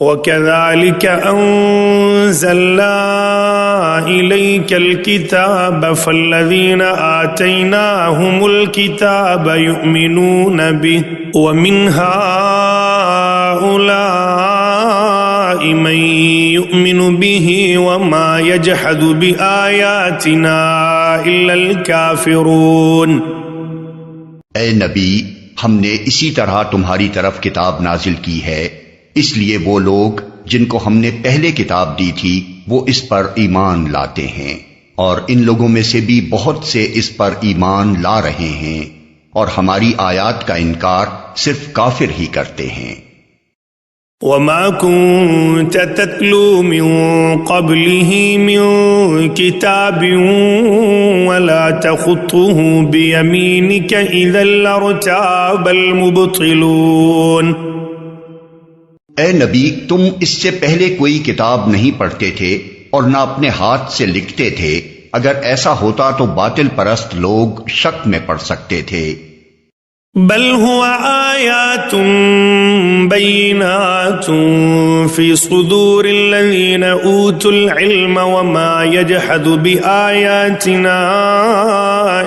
وَكَذَلِكَ أَنزَلْنَا إِلَيْكَ الْكِتَابَ فَالَّذِينَ آتَيْنَاهُمُ الْكِتَابَ يُؤْمِنُونَ بِهِ وَمِنْ هَؤُلَاءِ مَن يُؤْمِنُ بِهِ وَمَا يَجْحَدُ بِآيَاتِنَا إِلَّا الْكَافِرُونَ۔ اے نبی، ہم نے اسی طرح تمہاری طرف کتاب نازل کی ہے، اس لیے وہ لوگ جن کو ہم نے پہلے کتاب دی تھی وہ اس پر ایمان لاتے ہیں، اور ان لوگوں میں سے بھی بہت سے اس پر ایمان لا رہے ہیں، اور ہماری آیات کا انکار صرف کافر ہی کرتے ہیں۔ وَمَا كُنْتَ تَتْلُو مِنْ قَبْلِهِ مِنْ كِتَابٍ وَلَا تَخُطُّهُ بِيَمِينِكَ إِذًا لَارْتَابَ الْمُبْطِلُونَ۔ اے نبی، تم اس سے پہلے کوئی کتاب نہیں پڑھتے تھے اور نہ اپنے ہاتھ سے لکھتے تھے، اگر ایسا ہوتا تو باطل پرست لوگ شک میں پڑ سکتے تھے۔ بل هو آیات بینات فی صدور الذین اوتوا العلم وما یجحد بآیاتنا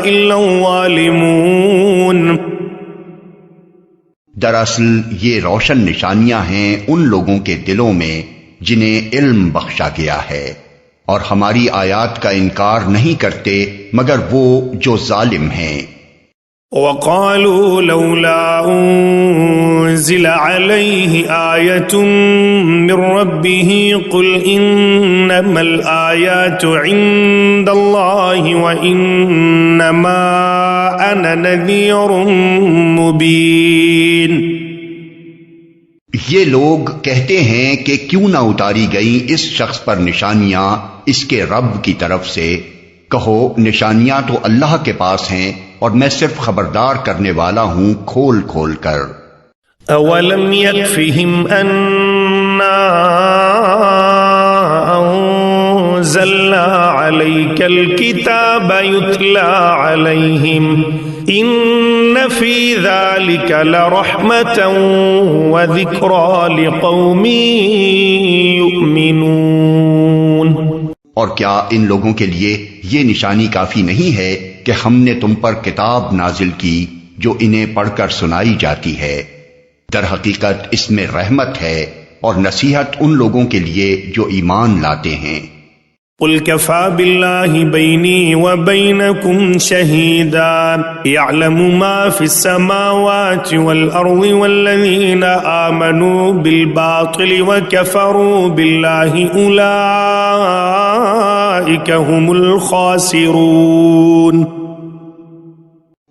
الا الظالمون۔ دراصل یہ روشن نشانیاں ہیں ان لوگوں کے دلوں میں جنہیں علم بخشا گیا ہے، اور ہماری آیات کا انکار نہیں کرتے مگر وہ جو ظالم ہیں۔ وَقَالُوا لَوْلَا أُنزِلَ عَلَيْهِ آيَةٌ مِّن رَّبِّهِ قُلْ إِنَّمَا الْآيَاتُ عِندَ اللَّهِ وَإِنَّمَا أَنَا نَذِيرٌ مُّبِينٌ۔ یہ لوگ کہتے ہیں کہ کیوں نہ اتاری گئیں اس شخص پر نشانیاں اس کے رب کی طرف سے، کہو نشانیاں تو اللہ کے پاس ہیں اور میں صرف خبردار کرنے والا ہوں کھول کھول کر۔ اولم یکفہم انا انزلنا علیک الکتاب یتلا علیہم ان فی ذلک لرحمتا وذکرى لقوم یؤمنون۔ اور کیا ان لوگوں کے لیے یہ نشانی کافی نہیں ہے کہ ہم نے تم پر کتاب نازل کی جو انہیں پڑھ کر سنائی جاتی ہے؟ در حقیقت اس میں رحمت ہے اور نصیحت ان لوگوں کے لیے جو ایمان لاتے ہیں۔ قل کفا باللہ بینی وبینکم شہیدا یعلم ما فی السماوات والارض والذین آمنوا بالباطل وکفروا باللہ اولئک هم الخاسرون۔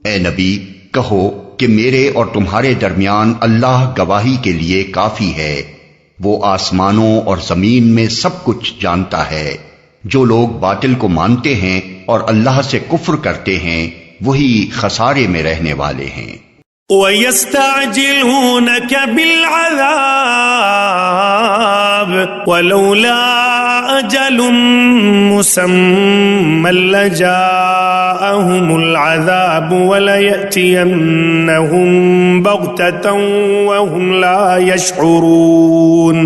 اے نبی، کہو کہ میرے اور تمہارے درمیان اللہ گواہی کے لیے کافی ہے، وہ آسمانوں اور زمین میں سب کچھ جانتا ہے۔ جو لوگ باطل کو مانتے ہیں اور اللہ سے کفر کرتے ہیں وہی خسارے میں رہنے والے ہیں۔ وَيَسْتَعْجِلُونَكَ بِالْعَذَابِ وَلَوْلَا أَجَلٌ مُّسَمًّى لَّجَاءَهُمُ الْعَذَابُ وَلَيَأْتِيَنَّهُم بَغْتَةً وَهُمْ لَا يَشْعُرُونَ۔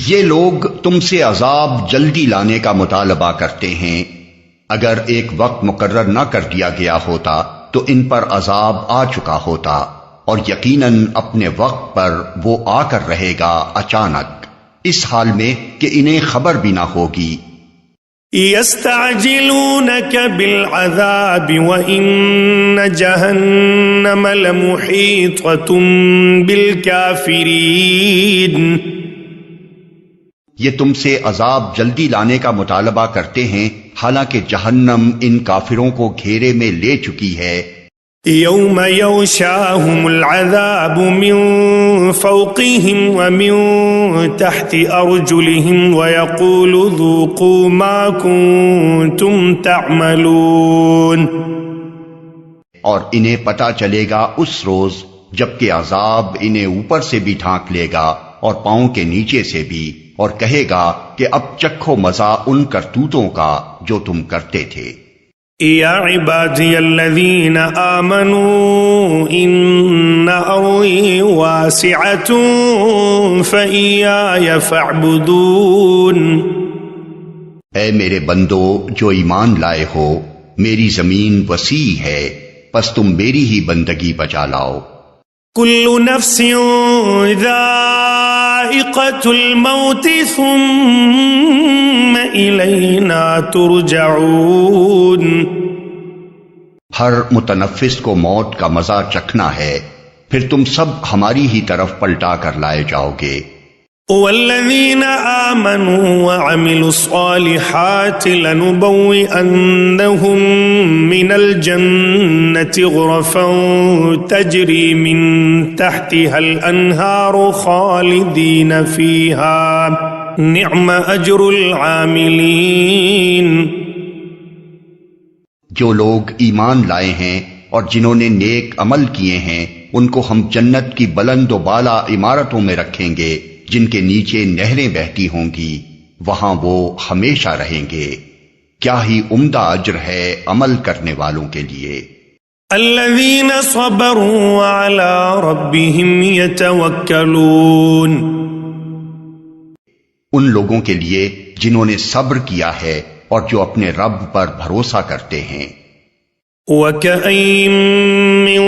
یہ لوگ تم سے عذاب جلدی لانے کا مطالبہ کرتے ہیں، اگر ایک وقت مقرر نہ کر دیا گیا ہوتا تو ان پر عذاب آ چکا ہوتا، اور یقیناً اپنے وقت پر وہ آ کر رہے گا اچانک، اس حال میں کہ انہیں خبر بھی نہ ہوگی۔ يَسْتَعْجِلُونَكَ بِالْعَذَابِ وَإِنَّ جَهَنَّمَ لَمُحِيطَةٌ بِالْكَافِرِينَ۔ یہ تم سے عذاب جلدی لانے کا مطالبہ کرتے ہیں حالانکہ جہنم ان کافروں کو گھیرے میں لے چکی ہے۔ یوم یغشاہم العذاب من فوقہم ومن تحت ارجلہم ویقول ذوقوا ما کنتم تعملون۔ اور انہیں پتہ چلے گا اس روز جبکہ عذاب انہیں اوپر سے بھی ڈھانک لے گا اور پاؤں کے نیچے سے بھی، اور کہے گا کہ اب چکھو مزہ ان کرتوتوں کا جو تم کرتے تھے۔ يا عبادي الذين آمنوا إن أرضي واسعة فإياي فاعبدون. اے میرے بندو جو ایمان لائے ہو، میری زمین وسیع ہے، پس تم میری ہی بندگی بجا لاؤ. كل نفس ذائقة الموت ثم إلينا ترجعون. ہر متنفس کو موت کا مزہ چکھنا ہے، پھر تم سب ہماری ہی طرف پلٹا کر لائے جاؤ گے. والذين آمنوا وعملوا الصالحات لنبوئنهم من الجنة غرفا تجري من تحتها الأنهار خالدين فيها نعم أجر العاملين. جو لوگ ایمان لائے ہیں اور جنہوں نے نیک عمل کیے ہیں، ان کو ہم جنت کی بلند و بالا عمارتوں میں رکھیں گے جن کے نیچے نہریں بہتی ہوں گی، وہاں وہ ہمیشہ رہیں گے. کیا ہی عمدہ اجر ہے عمل کرنے والوں کے لیے. الذين صبروا وعلى ربهم يتوكلون. ان لوگوں کے لیے جنہوں نے صبر کیا ہے اور جو اپنے رب پر بھروسہ کرتے ہیں. وَكَأَيٍّ مِّن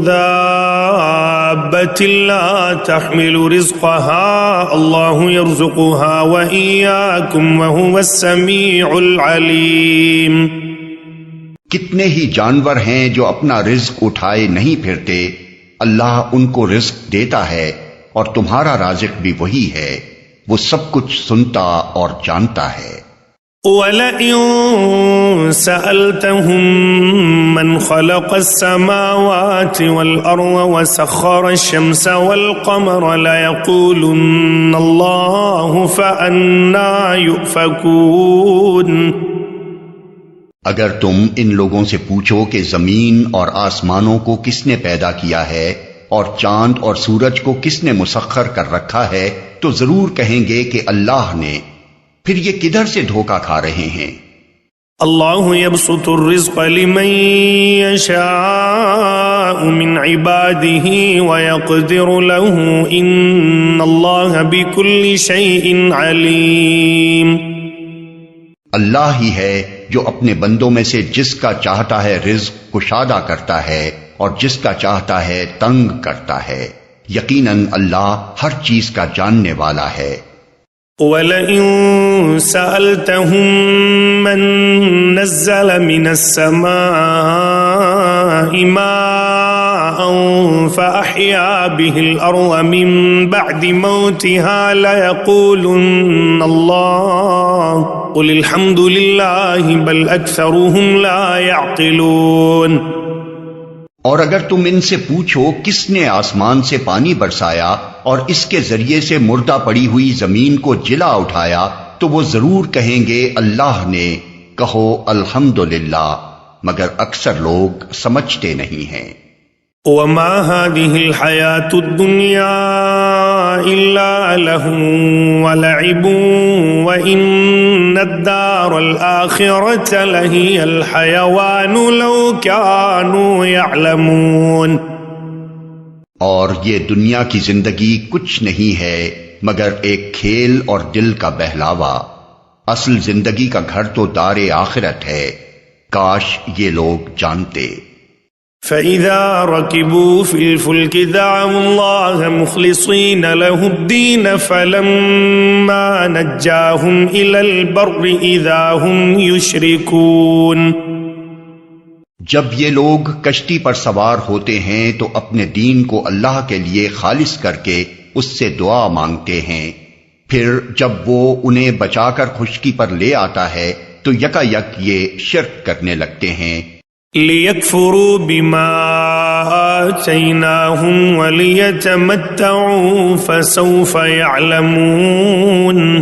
دَابَّةٍ لَّا تَحْمِلُ رِزْقَهَا اللَّهُ يَرْزُقُهَا وَإِيَّاكُمْ وَهُوَ السَّمِيعُ الْعَلِيمُ. کتنے ہی جانور ہیں جو اپنا رزق اٹھائے نہیں پھرتے، اللہ ان کو رزق دیتا ہے اور تمہارا رازق بھی وہی ہے، وہ سب کچھ سنتا اور جانتا ہے. وَلَئِن سَأَلْتَهُم مَّنْ خَلَقَ السَّمَاوَاتِ وَالْأَرْضَ وَسَخَّرَ الشَّمْسَ وَالْقَمَرَ لَيَقُولُنَّ اللَّهُ فَأَنَّىٰ يُؤْفَكُونَ. اگر تم ان لوگوں سے پوچھو کہ زمین اور آسمانوں کو کس نے پیدا کیا ہے اور چاند اور سورج کو کس نے مسخر کر رکھا ہے، تو ضرور کہیں گے کہ اللہ نے. پھر یہ کدھر سے دھوکہ کھا رہے ہیں؟ اللہ یبسط الرزق لمن یشاء من عباده ویقدر له ان اللہ بكل شیء علیم. اللہ ہی ہے جو اپنے بندوں میں سے جس کا چاہتا ہے رزق کشادہ کرتا ہے اور جس کا چاہتا ہے تنگ کرتا ہے. یقیناً اللہ ہر چیز کا جاننے والا ہے. وَلَئِن سَأَلْتَهُم مَّن نَّزَّلَ مِنَ السَّمَاءِ مَاءً فَأَحْيَا بِهِ الْأَرْضَ مِن بَعْدِ مَوْتِهَا لَيَقُولُنَّ اللَّهُ قُلِ الْحَمْدُ لِلَّهِ بَلْ أَكْثَرُهُمْ لَا يَعْقِلُونَ. اور اگر تم ان سے پوچھو کس نے آسمان سے پانی برسایا اور اس کے ذریعے سے مردہ پڑی ہوئی زمین کو جلا اٹھایا، تو وہ ضرور کہیں گے اللہ نے. کہو الحمدللہ، مگر اکثر لوگ سمجھتے نہیں ہیں. وَمَا هَذِهِ الْحَيَاةُ الدُّنْيَا إِلَّا لَهْوٌ وَلَعِبٌ وَإِنَّ الدَّارَ الْآخِرَةَ لَهِيَ الْحَيَوَانُ لَوْ كَانُوا يَعْلَمُونَ. اور یہ دنیا کی زندگی کچھ نہیں ہے مگر ایک کھیل اور دل کا بہلاوا. اصل زندگی کا گھر تو دار آخرت ہے، کاش یہ لوگ جانتے. فَإِذَا رَكِبُوا فِي الْفُلْكِ دَعَوُا اللَّهَ مُخْلِصِينَ لَهُ الدِّينَ فَلَمَّا نَجَّاهُمْ إِلَى الْبَرِّ إِذَا هُمْ يُشْرِكُونَ. جب یہ لوگ کشتی پر سوار ہوتے ہیں تو اپنے دین کو اللہ کے لیے خالص کر کے اس سے دعا مانگتے ہیں، پھر جب وہ انہیں بچا کر خشکی پر لے آتا ہے تو یکا یک یہ شرک کرنے لگتے ہیں. لِيَكْفُرُوا بِمَا آتَيْنَاهُمْ وَلِيَتَمَتَّعُوا فَسَوْفَ يَعْلَمُونَ.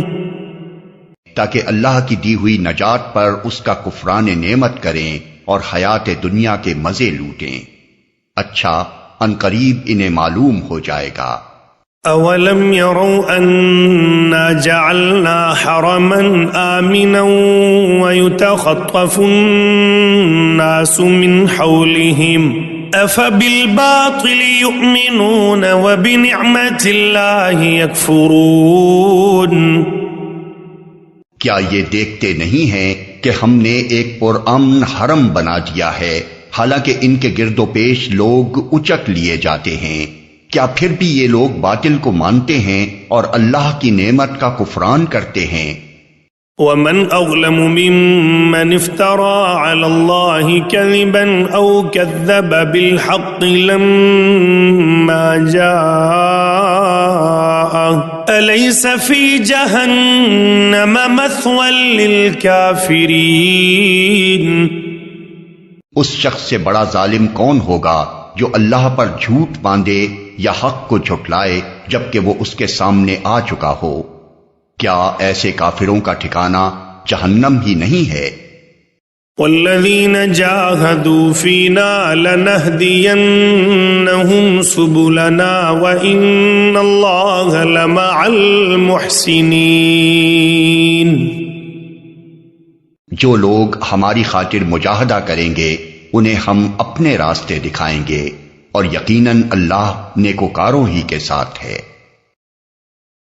تاکہ اللہ کی دی ہوئی نجات پر اس کا کفران نعمت کریں اور حیات دنیا کے مزے لوٹیں. اچھا، عنقریب انہیں معلوم ہو جائے گا. أولم يروا أنا جعلنا حرما آمنا ويتخطف الناس من حولهم أفبالباطل يؤمنون وبنعمة الله يكفرون کیا یہ دیکھتے نہیں ہیں کہ ہم نے ایک پرامن حرم بنا دیا ہے، حالانکہ ان کے گرد و پیش لوگ اچک لیے جاتے ہیں؟ کیا پھر بھی یہ لوگ باطل کو مانتے ہیں اور اللہ کی نعمت کا کفران کرتے ہیں؟ ومن أظلم ممن افترى على الله كذبا أو كذب بالحق لما جاءه أليس في جهنم مثوى للكافرين اس شخص سے بڑا ظالم کون ہوگا جو اللہ پر جھوٹ باندھے یا حق کو جھٹلائے جبکہ وہ اس کے سامنے آ چکا ہو؟ کیا ایسے کافروں کا ٹھکانہ جہنم ہی نہیں ہے؟ والذین جاہدوا فینا لنہدینہم سبلنا وإن اللہ لمع المحسنین جو لوگ ہماری خاطر مجاہدہ کریں گے انہیں ہم اپنے راستے دکھائیں گے، اور یقیناً اللہ نیکوکاروں ہی کے ساتھ ہے۔